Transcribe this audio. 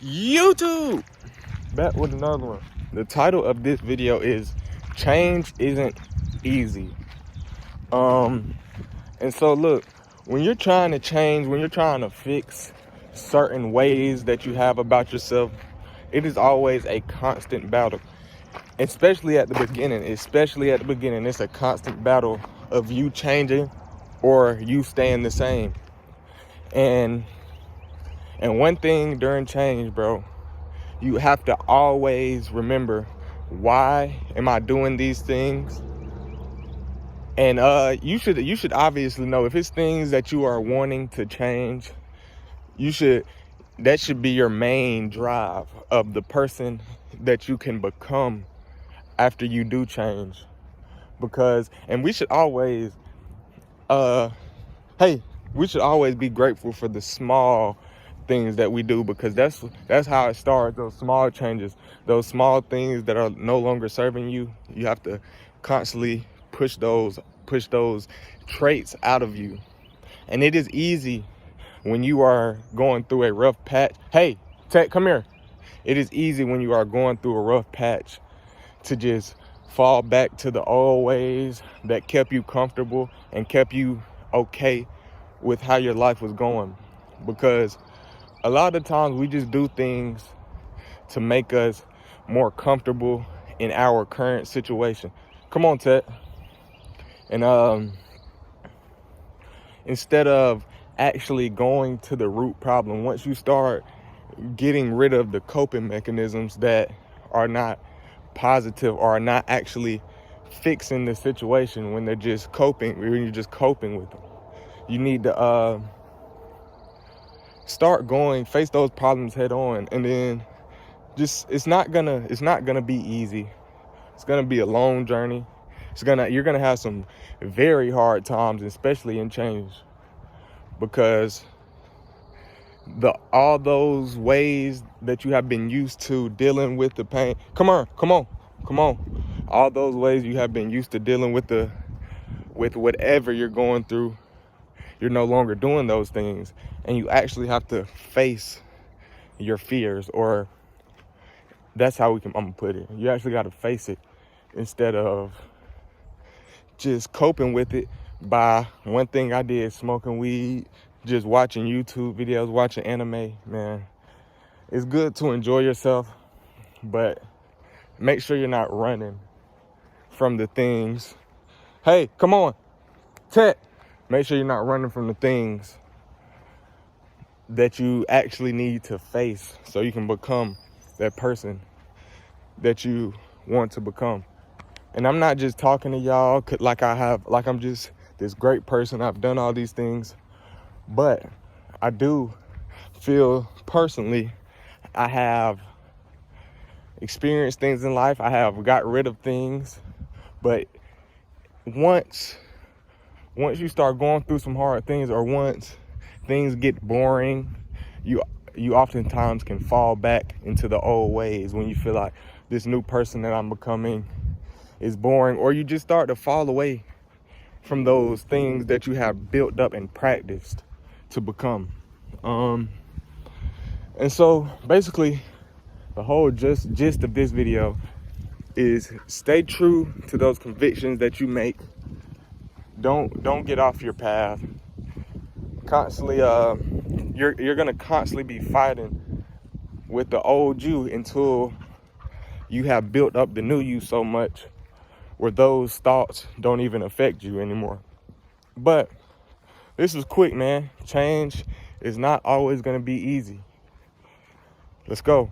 YouTube, back with another one. The title of this video is Change Isn't Easy. And so look, when you're trying to change, when you're trying to fix certain ways that you have about yourself, it is always a constant battle. Especially at the beginning, it's a constant battle of you changing or you staying the same. And one thing during change, bro, you have to always remember, why am I doing these things? And you should obviously know if it's things that you are wanting to change. That should be your main drive of the person that you can become after you do change. And we should always we should always be grateful for the small things that we do, because that's how it starts. Those small changes, those small things that are no longer serving you, you have to constantly push those traits out of you. And it is easy when you are going through a rough patch. Hey, Tech, come here. It is easy when you are going through a rough patch to just fall back to the old ways that kept you comfortable and kept you okay with how your life was going. Because a lot of times we just do things to make us more comfortable in our current situation. Come on, Ted. And instead of actually going to the root problem, once you start getting rid of the coping mechanisms that are not positive or are not actually fixing the situation, when you're just coping with them, you need to face those problems head on. And then it's not gonna be easy. It's gonna be a long journey. You're gonna have some very hard times, especially in change, because all those ways that you have been used to dealing with the pain. Come on. All those ways you have been used to dealing with whatever you're going through, you're no longer doing those things, and you actually have to face your fears, or that's how I'm gonna put it. You actually got to face it instead of just coping with it by one thing I did, smoking weed, just watching YouTube videos, watching anime. Man, it's good to enjoy yourself, but make sure you're not running from the things. Hey, come on, Ted. Make sure you're not running from the things that you actually need to face so you can become that person that you want to become. And I'm not just talking to y'all like I'm just this great person. I've done all these things, but I do feel personally I have experienced things in life. I have got rid of things, but once you start going through some hard things, or once things get boring, you oftentimes can fall back into the old ways when you feel like this new person that I'm becoming is boring, or you just start to fall away from those things that you have built up and practiced to become. And so basically the whole gist of this video is stay true to those convictions that you make. Don't get off your path. Constantly, you're gonna constantly be fighting with the old you until you have built up the new you so much where those thoughts don't even affect you anymore. But this is quick, man. Change is not always gonna be easy. Let's go.